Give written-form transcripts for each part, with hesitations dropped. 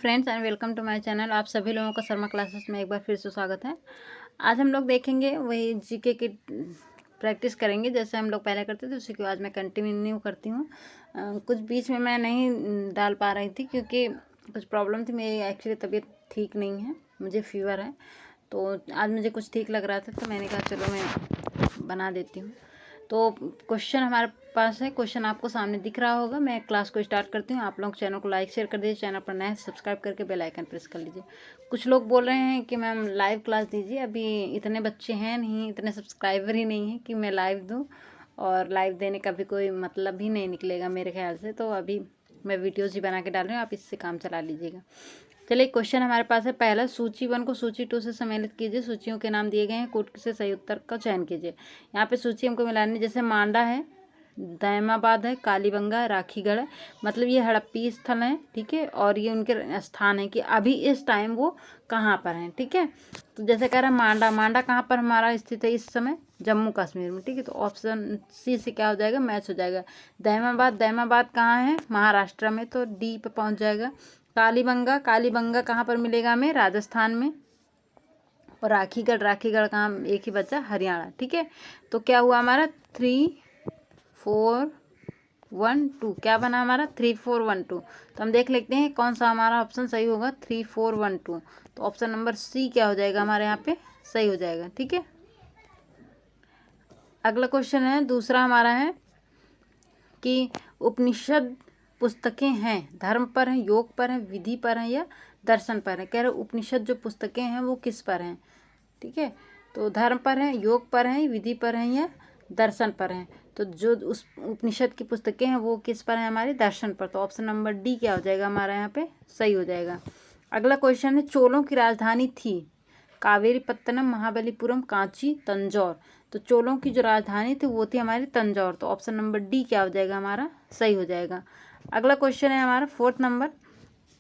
Friends and welcome to my channel. आप सभी लोगों का शर्मा क्लासेस में एक बार फिर से स्वागत है। आज हम लोग देखेंगे वही जीके की प्रैक्टिस करेंगे जैसे हम लोग पहले करते थे, उसी को आज मैं कंटिन्यू करती हूँ। कुछ बीच में मैं नहीं डाल पा रही थी क्योंकि कुछ प्रॉब्लम थी। मेरी एक्चुअली तबीयत ठीक नहीं है, मुझे फीवर है, तो आज मुझे कुछ ठीक लग रहा था तो मैंने कहा चलो मैं बना देती हूँ। तो क्वेश्चन हमारे पास है, क्वेश्चन आपको सामने दिख रहा होगा। मैं क्लास को स्टार्ट करती हूँ। आप लोग चैनल को लाइक शेयर कर दीजिए, चैनल पर नए सब्सक्राइब करके बेल आइकन प्रेस कर लीजिए। कुछ लोग बोल रहे हैं कि मैम लाइव क्लास दीजिए, अभी इतने बच्चे हैं नहीं, इतने सब्सक्राइबर ही नहीं हैं कि मैं लाइव दूँ, और लाइव देने का भी कोई मतलब ही नहीं निकलेगा मेरे ख्याल से। तो अभी मैं वीडियोज़ ही बना के डाल रही हूँ, आप इससे काम चला लीजिएगा। चलिए, क्वेश्चन हमारे पास है पहला, सूची 1 को सूची 2 से सम्मिलित कीजिए। सूचियों के नाम दिए गए हैं, कोट से सही उत्तर का चयन कीजिए। यहाँ पे सूची हमको मिलानी, जैसे मांडा है, दैमाबाद है, कालीबंगा है, राखीगढ़ है, मतलब ये हड़प्पी स्थल हैं, ठीक है, और ये उनके स्थान है कि अभी इस टाइम वो कहाँ पर हैं, ठीक है। तो जैसे कह रहा है मांडा, मांडा कहाँ पर हमारा स्थित है इस समय, जम्मू कश्मीर में, ठीक है। तो ऑप्शन सी से क्या हो जाएगा, मैच हो जाएगा। दैमाबाद, दैमाबाद कहाँ है, महाराष्ट्र में, तो डी पे पहुँच जाएगा। कालीबंगा, कालीबंगा कहाँ पर मिलेगा हमें, राजस्थान में। और राखीगढ़, राखीगढ़ कहाँ, एक ही बच्चा, हरियाणा, ठीक है। तो क्या हुआ हमारा 3 4 1 2, क्या बना हमारा 3 4 1 2। तो हम देख लेते हैं कौन सा हमारा ऑप्शन सही होगा, 3 4 1 2। तो ऑप्शन नंबर सी क्या हो जाएगा हमारे यहाँ पे, सही हो जाएगा, ठीक है। अगला क्वेश्चन है, दूसरा हमारा है कि उपनिषद पुस्तकें हैं, धर्म पर हैं, योग पर हैं, विधि पर हैं या दर्शन पर हैं। कह रहे उपनिषद जो पुस्तकें हैं वो किस पर हैं, ठीक है। तो धर्म पर हैं, योग पर हैं, विधि पर हैं या दर्शन पर हैं। तो जो उस उपनिषद की पुस्तकें हैं वो किस पर हैं, हमारे दर्शन पर। तो ऑप्शन नंबर डी क्या हो जाएगा हमारा यहाँ पे, सही हो जाएगा। अगला क्वेश्चन है, चोलों की राजधानी थी कावेरीपत्तनम, महाबलीपुरम, कांची, तंजौर। तो चोलों की जो राजधानी थी वो थी हमारी तंजौर। तो ऑप्शन नंबर डी क्या हो जाएगा हमारा, सही हो जाएगा। अगला क्वेश्चन है हमारा 4th नंबर,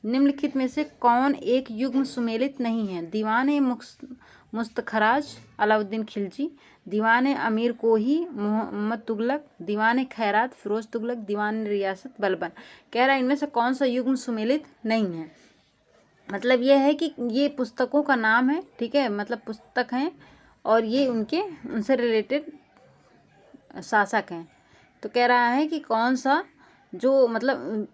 निम्नलिखित में से कौन एक युग्म सुमेलित नहीं है, दीवाने मुस्तखराज अलाउद्दीन खिलजी, दीवाने अमीर कोही मोहम्मद तुगलक, दीवाने खैरात फिरोज तुगलक, दीवाने रियासत बलबन। कह रहा है इनमें से कौन सा युग्म सुमेलित नहीं है। मतलब ये है कि ये पुस्तकों का नाम है, ठीक है, मतलब पुस्तक हैं और ये उनसे रिलेटेड शासक हैं। तो कह रहा है कि कौन सा जो मतलब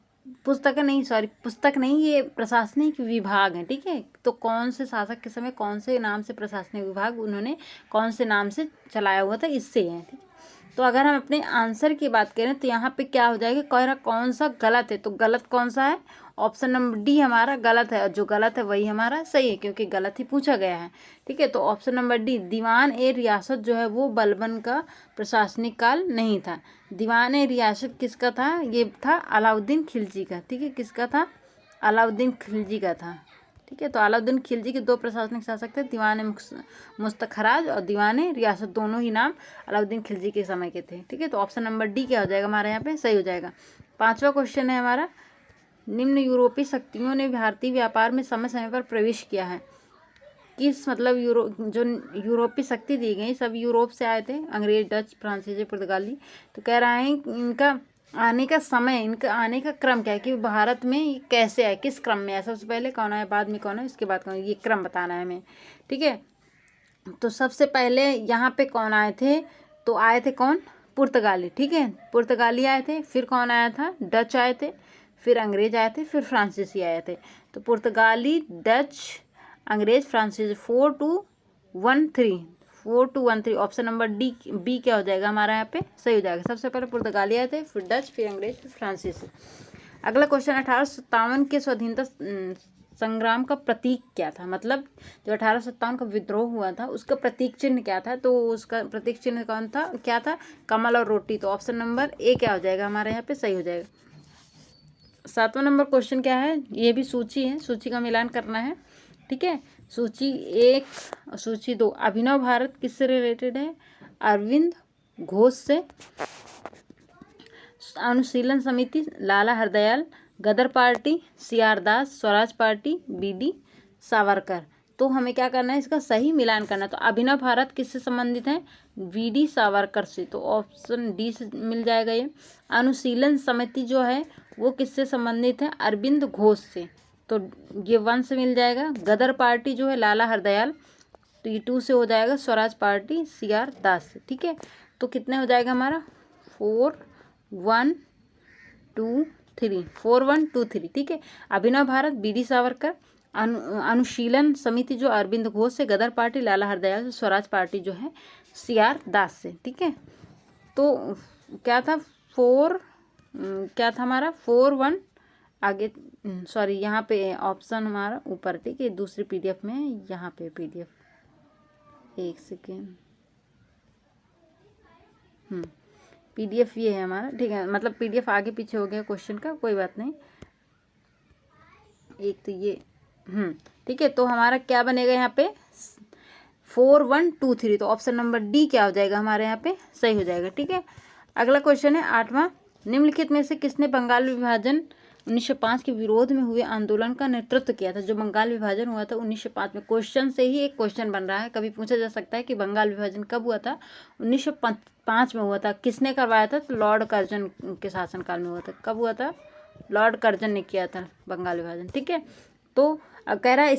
पुस्तक नहीं, सॉरी पुस्तक नहीं, ये प्रशासनिक विभाग हैं, ठीक है। तो कौन से शासक के समय कौन से नाम से प्रशासनिक विभाग उन्होंने कौन से नाम से चलाया हुआ था, इससे है, ठीक है। तो अगर हम अपने आंसर की बात करें तो यहाँ पे क्या हो जाएगा, कह रहा कौन सा गलत है, तो गलत कौन सा है, ऑप्शन नंबर डी हमारा गलत है, और जो गलत है वही हमारा सही है क्योंकि गलत ही पूछा गया है, ठीक है। तो ऑप्शन नंबर डी, दीवान ए रियासत जो है वो बलबन का प्रशासनिक काल नहीं था। दीवान ए रियासत किसका था, ये था अलाउद्दीन खिलजी का, ठीक है, किसका था, अलाउद्दीन खिलजी का था, ठीक है। तो अलाउद्दीन खिलजी के 2 प्रशासनिक शासक थे, दीवान मुस्तखराज और दीवान रियासत, दोनों ही नाम अलाउद्दीन खिलजी के समय के थे, ठीक है। तो ऑप्शन नंबर डी क्या हो जाएगा हमारे यहाँ पे, सही हो जाएगा। 5वां क्वेश्चन है हमारा, निम्न यूरोपीय शक्तियों ने भारतीय व्यापार में समय समय पर प्रवेश किया है। किस मतलब जो यूरोपीय शक्ति दी गई सब यूरोप से आए थे, अंग्रेज, डच, फ्रांसीसी, पुर्तगाली। तो कह रहा है इनका आने का समय, इनका आने का क्रम क्या है कि भारत में ये कैसे आए, किस क्रम में आए, सबसे पहले कौन आया, बाद में कौन है, इसके बाद कौन, ये क्रम बताना है हमें, ठीक है। तो सबसे पहले यहाँ पे कौन आए थे, तो आए थे कौन, पुर्तगाली, ठीक है, पुर्तगाली आए थे। फिर कौन आया था, डच आए थे, फिर अंग्रेज आए थे, फिर फ्रांसीसी आए थे। तो पुर्तगाली, डच, अंग्रेज, फ्रांसीसी, 4 2 1 3, 4 2 1 3। ऑप्शन नंबर डी बी क्या हो जाएगा हमारा यहाँ पे, सही हो जाएगा। सबसे पहले पुर्तगाली आए थे, फिर डच, फिर अंग्रेज, फिर फ्रांसीसी। अगला क्वेश्चन, 1857 के स्वाधीनता संग्राम का प्रतीक क्या था, मतलब जो 1857 का विद्रोह हुआ था उसका प्रतीक चिन्ह क्या था। तो उसका प्रतीक चिन्ह कौन था, क्या था, कमल और रोटी। तो ऑप्शन नंबर ए क्या हो जाएगा हमारे यहाँ पे, सही हो जाएगा। 7वां नंबर क्वेश्चन क्या है, ये भी सूची है, सूची का मिलान करना है, ठीक है। सूची 1 और सूची 2, अभिनव भारत किससे रिलेटेड है, अरविंद घोष से। अनुशीलन समिति, लाला हरदयाल, गदर पार्टी, CR दास, स्वराज पार्टी, BD सावरकर। तो हमें क्या करना है, इसका सही मिलान करना है। तो अभिनव भारत किससे संबंधित है, VD सावरकर से, तो ऑप्शन डी से मिल जाएगा ये। अनुशीलन समिति जो है वो किससे संबंधित है, अरविंद घोष से, तो ये 1 से मिल जाएगा। गदर पार्टी जो है लाला हरदयाल, तो ये 2 से हो जाएगा। स्वराज पार्टी CR दास से, ठीक है। तो कितने हो जाएगा हमारा 4 1 2 3, 4 1 2 3, ठीक है। अभिनव भारत BD सावरकर, अनुशीलन समिति जो अरविंद घोष से, गदर पार्टी लाला हरदयाल से, स्वराज पार्टी जो है CR दास से, ठीक है। तो क्या था 4 क्या था हमारा 4 1 आगे, सॉरी यहाँ पे ऑप्शन हमारा ऊपर, ठीक है। दूसरी PDF में यहाँ पे PDF, एक सेकेंड, PDF ये है हमारा, ठीक है। मतलब PDF आगे पीछे हो गया क्वेश्चन का, कोई बात नहीं। एक तो ये ठीक है। तो हमारा क्या बनेगा यहाँ पे 4 1 2 3, तो ऑप्शन नंबर D क्या हो जाएगा हमारे यहाँ पे सही हो जाएगा, ठीक है। अगला क्वेश्चन है 8वां, निम्नलिखित में से किसने बंगाल विभाजन 1905 के विरोध में हुए आंदोलन का नेतृत्व किया था। जो बंगाल विभाजन हुआ था 1905 में, क्वेश्चन से ही एक क्वेश्चन बन रहा है, कभी पूछा जा सकता है कि बंगाल विभाजन कब हुआ था। 1905 में हुआ था। किसने करवाया था, तो लॉर्ड कर्जन के शासनकाल में हुआ था। कब हुआ था, लॉर्ड कर्जन ने किया था बंगाल विभाजन, ठीक है। तो कह रहा है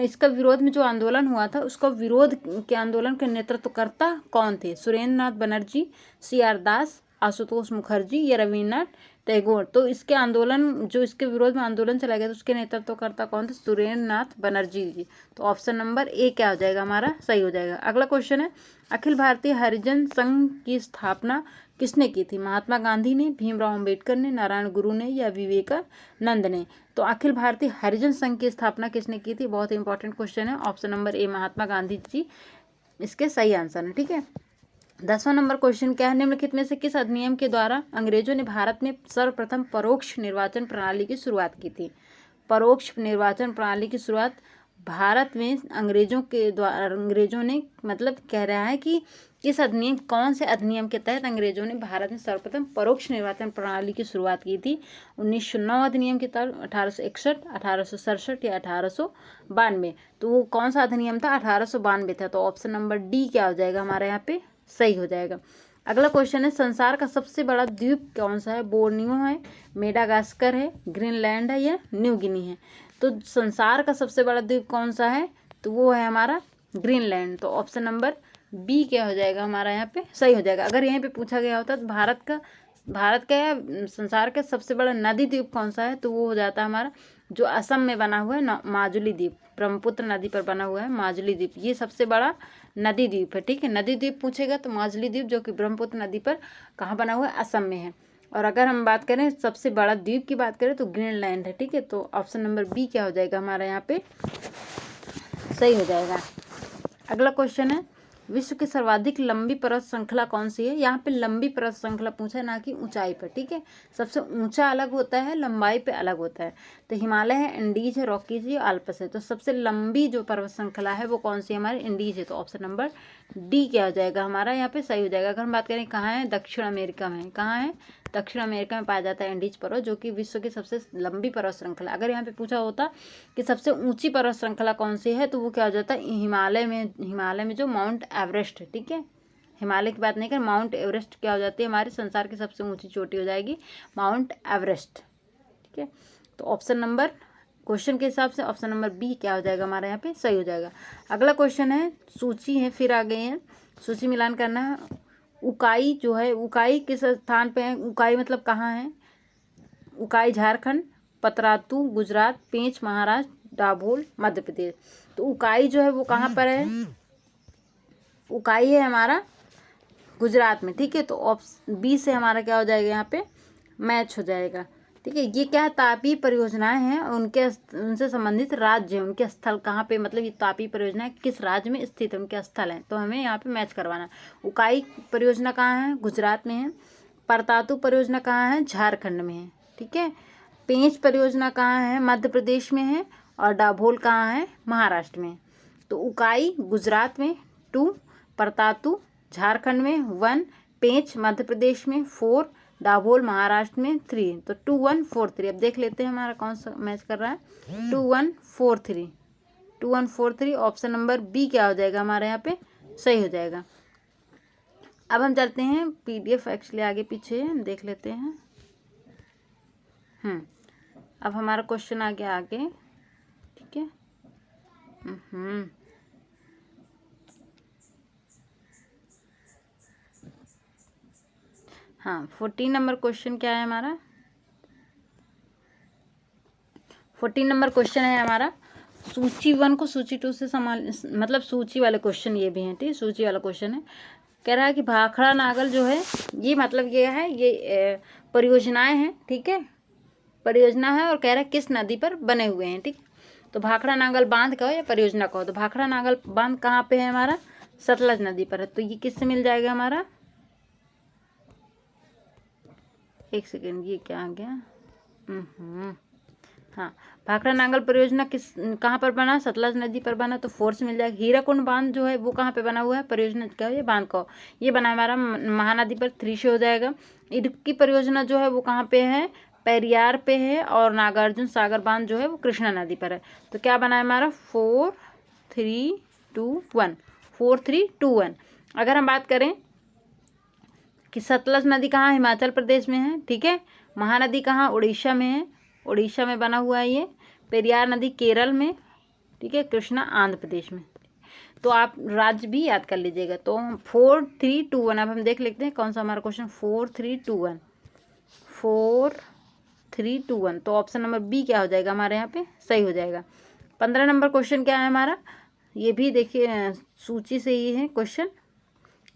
इसका विरोध में जो आंदोलन हुआ था, उसका विरोध के आंदोलन के नेतृत्वकर्ता कौन थे। सुरेंद्र नाथ बनर्जी, CR दास, आशुतोष मुखर्जी या रविन्द्रनाथ टैगोर। तो इसके आंदोलन जो इसके विरोध में आंदोलन चला गया था, उसके नेतृत्वकर्ता कौन थे, सुरेंद्र नाथ बनर्जी जी। तो ऑप्शन नंबर A क्या हो जाएगा हमारा सही हो जाएगा। अगला क्वेश्चन है, अखिल भारतीय हरिजन संघ की स्थापना किसने की थी। महात्मा गांधी ने, भीमराव अंबेडकर ने, नारायण गुरु ने या विवेकानंद ने। तो अखिल भारतीय हरिजन संघ की स्थापना किसने की थी, बहुत इंपॉर्टेंट क्वेश्चन है। Option number A Mahatma Gandhi ji इसके सही आंसर है, ठीक है। 10वां नंबर क्वेश्चन क्या है, निम्नलिखित में से किस अधिनियम के द्वारा अंग्रेजों ने भारत में सर्वप्रथम परोक्ष निर्वाचन प्रणाली की शुरुआत की थी। परोक्ष निर्वाचन प्रणाली की शुरुआत भारत में अंग्रेजों ने मतलब कह रहा है कि किस अधिनियम, कौन से अधिनियम के तहत अंग्रेजों ने भारत में सर्वप्रथम परोक्ष निर्वाचन प्रणाली की शुरुआत की थी। 1909 अधिनियम के तहत 1861, 1867 या 1892। तो वो कौन सा अधिनियम था, 1892 था। तो ऑप्शन नंबर D क्या हो जाएगा हमारे यहाँ पे सही हो जाएगा। अगला क्वेश्चन है, संसार का सबसे बड़ा द्वीप कौन सा है। बोर्नियो है, मेडागास्कर है, ग्रीनलैंड है या न्यू गिनी है। तो संसार का सबसे बड़ा द्वीप कौन सा है, तो वो है हमारा ग्रीनलैंड। तो ऑप्शन नंबर B क्या हो जाएगा हमारा यहाँ पे सही हो जाएगा। अगर यहीं पे पूछा गया होता तो भारत का या संसार का सबसे बड़ा नदी द्वीप कौन सा है, तो वो हो जाता है हमारा जो असम में बना हुआ है माजुली द्वीप, ब्रह्मपुत्र नदी पर बना हुआ है माजुली द्वीप, ये सबसे बड़ा नदी द्वीप है, ठीक है। नदी द्वीप पूछेगा तो माजुली द्वीप जो कि ब्रह्मपुत्र नदी पर कहाँ बना हुआ है, असम में है। और अगर हम बात करें सबसे बड़ा द्वीप की बात करें तो ग्रीनलैंड है, ठीक है। तो ऑप्शन नंबर B क्या हो जाएगा हमारा यहाँ पे सही हो जाएगा। अगला क्वेश्चन है, विश्व की सर्वाधिक लंबी पर्वत श्रृंखला कौन सी है। यहाँ पे लंबी पर्वत श्रृंखला पूछा है, ना कि ऊंचाई पर, ठीक है। सबसे ऊंचा अलग होता है, लंबाई पे अलग होता है। तो हिमालय है, एंडीज है, रॉकीज है, आल्प्स है। तो सबसे लंबी जो पर्वत श्रृंखला है वो कौन सी है हमारी, एंडीज है। तो ऑप्शन नंबर D क्या हो जाएगा हमारा यहाँ पे सही हो जाएगा। अगर हम बात करें कहाँ है, दक्षिण अमेरिका में, कहाँ है, दक्षिण अमेरिका में पाया जाता है एंडीज पर्वत, जो कि विश्व की सबसे लंबी पर्वत श्रृंखला। अगर यहाँ पे पूछा होता कि सबसे ऊंची पर्वत श्रृंखला कौन सी है, तो वो क्या हो जाता है हिमालय में जो माउंट एवरेस्ट है, ठीक है। हिमालय की बात नहीं कर, माउंट एवरेस्ट क्या हो जाती है हमारी संसार की सबसे ऊंची चोटी हो जाएगी माउंट एवरेस्ट, ठीक है। तो ऑप्शन नंबर क्वेश्चन के हिसाब से ऑप्शन नंबर B क्या हो जाएगा हमारे यहाँ पे सही हो जाएगा। अगला क्वेश्चन है, सूची है, फिर आ गए हैं, सूची मिलान करना है। उकाई जो है, उकाई किस स्थान पे है, उकाई मतलब कहाँ है। उकाई झारखंड, पतरातू गुजरात, पेंच महाराष्ट्र, दाभोल मध्य प्रदेश। तो उकाई जो है वो कहाँ पर है, उकाई है हमारा गुजरात में, ठीक है। तो ऑप्शन B से हमारा क्या हो जाएगा यहाँ पे मैच हो जाएगा, ठीक है। ये क्या है, तापीय परियोजनाएं हैं, उनसे संबंधित राज्य है, उनके स्थल कहाँ पे, मतलब ये तापीय परियोजनाएं किस राज्य में स्थित है, उनके स्थल हैं। तो हमें यहाँ पे मैच करवाना। उकाई परियोजना कहाँ है, गुजरात में है। परतातू परियोजना कहाँ है, झारखंड में है, ठीक है। पेंच परियोजना कहाँ है, मध्य प्रदेश में है। और दाभोल कहाँ है, महाराष्ट्र में। तो उकाई गुजरात में 2, परतातू झारखंड में 1, पेंच मध्य प्रदेश में 4, दाभोल महाराष्ट्र में 3। तो 2 1 4 3। अब देख लेते हैं हमारा कौन सा मैच कर रहा है, 2 1 4 3, 2 1 4 3। ऑप्शन नंबर B क्या हो जाएगा हमारे यहाँ पे सही हो जाएगा। अब हम चलते हैं PDF एक्चुअली आगे पीछे देख लेते हैं। अब हमारा क्वेश्चन आ गया आगे, ठीक है। हाँ, 14 नंबर क्वेश्चन क्या है हमारा? 14 नंबर क्वेश्चन है हमारा, सूची 1 को सूची 2 से समान, मतलब सूची वाले क्वेश्चन ये भी हैं, ठीक है, सूची वाला क्वेश्चन है। कह रहा है कि भाखड़ा नागल जो है, ये मतलब ये है, ये परियोजनाएं हैं, ठीक है, परियोजना है, और कह रहा है किस नदी पर बने हुए हैं, ठीक। तो भाखड़ा नागल बांध कहो या परियोजना कहो, तो भाखड़ा नागल बांध कहाँ पे है हमारा? सतलज नदी पर है। तो ये किससे मिल जाएगा हमारा? एक सेकेंड, ये क्या आ गया? हाँ, भाखड़ा नागल परियोजना कहाँ पर बना? सतलज नदी पर बना, तो 4 से मिल जाएगा। हीराकुंड बांध जो है वो कहाँ पे बना हुआ है? परियोजना क्या है? ये बांध कहो, ये बना हमारा महानदी पर, 3 से हो जाएगा। इडुक्की परियोजना जो है वो कहाँ पे है? पेरियार पे है, और नागार्जुन सागर बांध जो है वो कृष्णा नदी पर है। तो क्या बना है हमारा? 4 3 2 1, 4 3 2 1। अगर हम बात करें कि सतलज नदी कहाँ? हिमाचल प्रदेश में है, ठीक है। महानदी कहाँ? उड़ीसा में है, उड़ीसा में बना हुआ है ये। पेरियार नदी केरल में, ठीक है। कृष्णा आंध्र प्रदेश में। तो आप राज्य भी याद कर लीजिएगा। तो 4 3 2 1, अब हम देख लेते हैं कौन सा हमारा क्वेश्चन। 4 3 2 1, 4 3 2 1, तो ऑप्शन नंबर बी क्या हो जाएगा हमारे यहाँ पे? सही हो जाएगा। 15 नंबर क्वेश्चन क्या है हमारा? ये भी देखिए सूची से ही है क्वेश्चन।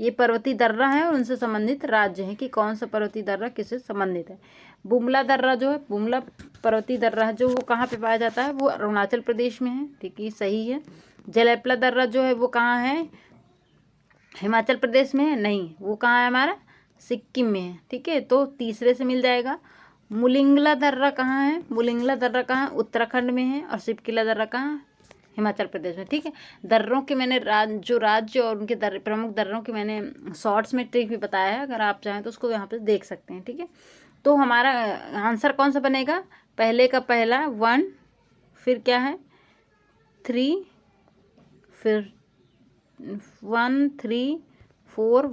ये पर्वतीय दर्रा है और उनसे संबंधित राज्य है कि कौन सा पर्वतीय दर्रा किससे संबंधित है। बुमला दर्रा जो है, बुमला पर्वतीय दर्रा है जो, वो कहाँ पे पाया जाता है? वो अरुणाचल प्रदेश में है, ठीक है, सही है। जलेपला दर्रा जो है वो कहाँ है? हिमाचल प्रदेश में है? नहीं, वो कहाँ है हमारा? सिक्किम में है, ठीक है, तो तीसरे से मिल जाएगा। मुलिंगला दर्रा कहाँ है? मुलिंगला दर्रा कहाँ? उत्तराखंड में है। और शिवकिला दर्रा कहाँ? हिमाचल प्रदेश में, ठीक है। दर्रों के मैंने जो राज्य और उनके प्रमुख दर्रों के मैंने शॉर्ट्स में ट्रिक भी बताया है, अगर आप चाहें तो उसको यहाँ पे देख सकते हैं, ठीक है। तो हमारा आंसर कौन सा बनेगा? पहले का पहला 1, फिर क्या है 3, फिर 1 3 4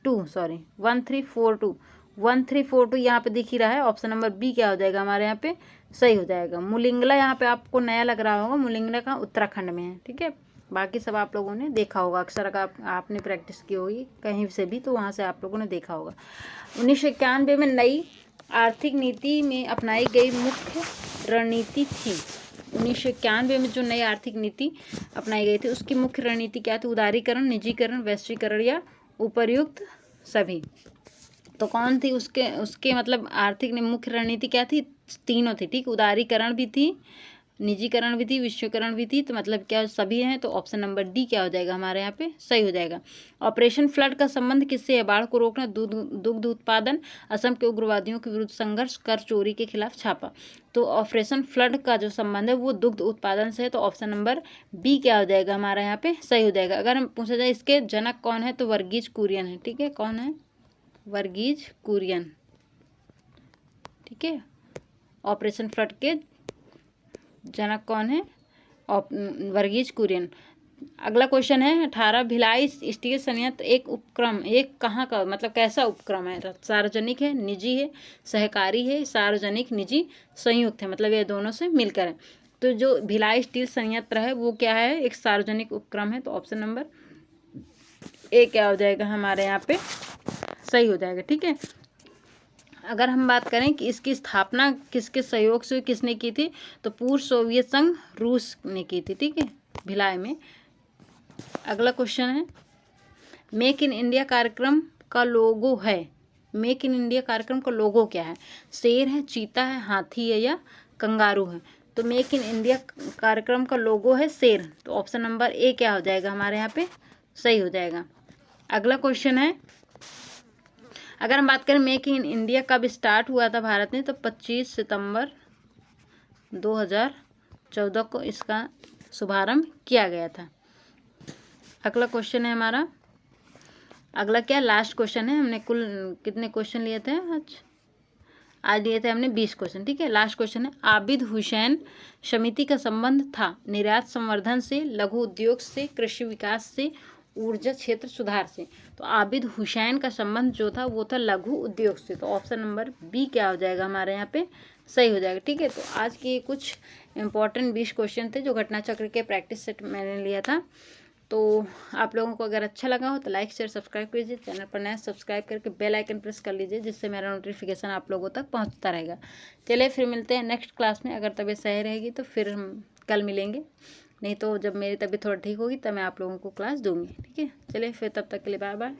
2, सॉरी 1 3 4 2, 1 3 4 2 यहाँ पे दिख ही रहा है। ऑप्शन नंबर बी क्या हो जाएगा हमारे यहाँ पे? सही हो जाएगा। मुलिंगला यहाँ पे आपको नया लग रहा होगा, मुलिंगला का उत्तराखंड में है, ठीक है। बाकी सब आप लोगों ने देखा होगा अक्सर, अगर आपने प्रैक्टिस की होगी कहीं से भी, तो वहाँ से आप लोगों ने देखा होगा। 1991 में नई आर्थिक नीति में अपनाई गई मुख्य रणनीति थी। 1991 में जो नई आर्थिक नीति अपनाई गई थी उसकी मुख्य रणनीति क्या थी? उदारीकरण, निजीकरण, वैश्वीकरण या उपर्युक्त सभी। तो कौन थी उसके मतलब आर्थिक मुख्य रणनीति क्या थी? तीनों थी, ठीक। उदारीकरण भी थी, निजीकरण भी थी, विश्वीकरण भी थी, तो मतलब क्या सभी हैं? तो ऑप्शन नंबर डी क्या हो जाएगा हमारे यहाँ पे? सही हो जाएगा। ऑपरेशन फ्लड का संबंध किससे है? बाढ़ को रोकना, दुग्ध उत्पादन, असम के उग्रवादियों के विरुद्ध संघर्ष, कर चोरी के खिलाफ छापा। तो ऑपरेशन फ्लड का जो संबंध है वो दुग्ध उत्पादन से है, तो ऑप्शन नंबर बी क्या हो जाएगा हमारे यहाँ पे? सही हो जाएगा। अगर हम पूछा जाए इसके जनक कौन है, तो वर्गीज कुरियन है, ठीक है। कौन है? वर्गीज कुरियन, ठीक है। ऑपरेशन फ्लड के जनक कौन है? वर्गीज कुरियन। अगला क्वेश्चन है 18, भिलाई स्टील संयंत्र एक उपक्रम, एक कहाँ का, मतलब कैसा उपक्रम है? सार्वजनिक है, निजी है, सहकारी है, सार्वजनिक निजी संयुक्त है, मतलब ये दोनों से मिलकर है। तो जो भिलाई स्टील संयंत्र है वो क्या है? एक सार्वजनिक उपक्रम है, तो ऑप्शन नंबर ए क्या हो जाएगा हमारे यहाँ पे? सही हो जाएगा, ठीक है। अगर हम बात करें कि इसकी स्थापना किसके सहयोग से किसने की थी, तो पूर्व सोवियत संघ रूस ने की थी, ठीक है, भिलाई में। अगला क्वेश्चन है मेक इन इंडिया कार्यक्रम का लोगो है, मेक इन इंडिया कार्यक्रम का लोगो क्या है? शेर है, चीता है, हाथी है या कंगारू है? तो मेक इन इंडिया कार्यक्रम का लोगो है शेर, तो ऑप्शन नंबर ए क्या हो जाएगा हमारे यहाँ पे? सही हो जाएगा। अगला क्वेश्चन है, अगर हम बात करें मेक इन इंडिया कब स्टार्ट हुआ था भारत में, तो 25 सितंबर 2014 को इसका शुभारंभ किया गया था। अगला क्वेश्चन है हमारा, अगला क्या लास्ट क्वेश्चन है। हमने कुल कितने क्वेश्चन लिए थे आज लिए थे हमने 20 क्वेश्चन, ठीक है। लास्ट क्वेश्चन है आबिद हुसैन समिति का संबंध था निर्यात संवर्धन से, लघु उद्योग से, कृषि विकास से, ऊर्जा क्षेत्र सुधार से। तो आबिद हुसैन का संबंध जो था वो था लघु उद्योग से। तो ऑप्शन नंबर बी क्या हो जाएगा हमारे यहाँ पे सही हो जाएगा। ठीक है, तो आज के कुछ इंपॉर्टेंट 20 क्वेश्चन थे जो घटना चक्र के प्रैक्टिस सेट मैंने लिया था। तो आप लोगों को अगर अच्छा लगा हो तो लाइक शेयर सब्सक्राइब कीजिए, चैनल पर नया सब्सक्राइब करके बेल आइकन प्रेस कर लीजिए, जिससे मेरा नोटिफिकेशन आप लोगों तक पहुंचता रहेगा। चलिए फिर मिलते हैं नेक्स्ट क्लास में। अगर तबीयत सही रहेगी तो फिर हम कल मिलेंगे, नहीं तो जब मेरी तबीयत थोड़ा ठीक होगी तब मैं आप लोगों को क्लास दूंगी। ठीक है, चलिए फिर तब तक के लिए बाय बाय।